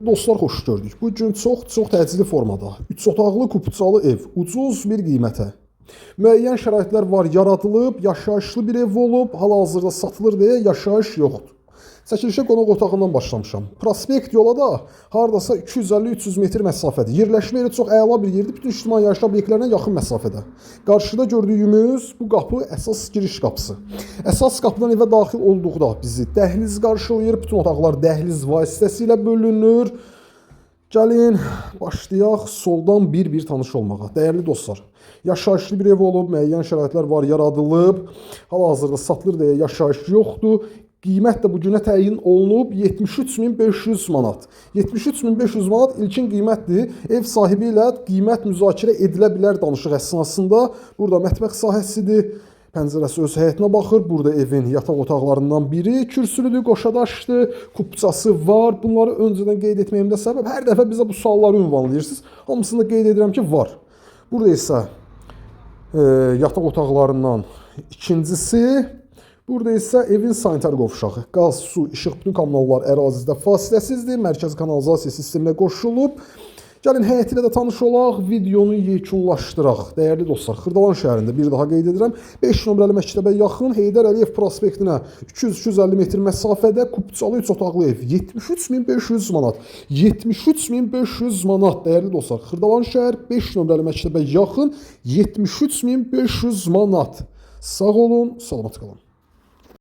Dostlar, xoş gördük. Bu gün çox təcili formada 3 otaqlı kupçalı ev ucuz bir qiymətə. Müəyyən şəraitlər var, yaradılıb, yaşayışlı bir ev olub, hal-hazırda satılır deyə yaşayış yoxdur. Çəkilişə qonaq otağından başlamışam. Prospekt yola da hardasa 250-300 metr məsafədir. Yerləşmə yeri çox əla bir yerdir, bütün ictimai yaşayış obyektlərinə yaxın məsafədə. Qarşıda gördüyümüz bu qapı əsas giriş qapısı. Əsas qapıdan evə daxil olduqda bizi dəhliz qarşılayır, bütün otaqlar dəhliz vasitəsilə bölünür. Gəlin, başlayaq soldan bir tanış olmağa. Dəyərli dostlar, yaşayışlı bir ev olub, müəyyən şəraitlər var, yaradılıb, hal-hazırda satılır deyə yaşayış yoxdur. Qiymət də bu günə təyin olunub 73.500 manat. 73.500 manat ilkin qiymətdir. Ev sahibi ilə qiymət müzakirə edilə bilər danışıq əsnasında. Burada mətbəx sahəsidir. Pəncərəsi öz həyətinə baxır. Burada evin yataq otaqlarından biri kürsülüdür, qoşadaşdır, kupçası var. Bunları öncədən qeyd etməyimdə səbəb, hər dəfə bizə bu sualları ünvanlayırsınız. Hamısını da qeyd edirəm ki, var. Burada isə yataq otaqlarından ikincisi. Burada isə evin sanitar qovşağı, qaz, su, işıq, bütün kommunallar ərazidə fasiləsizdir. Mərkəzi kanalizasiya sisteminə qoşulub. Gəlin həyəti ilə də tanış olaq, videonu yekunlaşdıraq. Dəyərli dostlar, Xırdalan şəhərində bir daha qeyd edirəm. 5 nömrəli məktəbə yaxın Heydər Əliyev prospektinə 200-250 metr məsafədə kupçalı 3 otaqlı ev. 73.500 manat. 73.500 manat. Dəyərli dostlar, Xırdalan şəhər 5 nömrəli məktəbə yaxın 73.500 manat. Sağ olun, salamat qalın.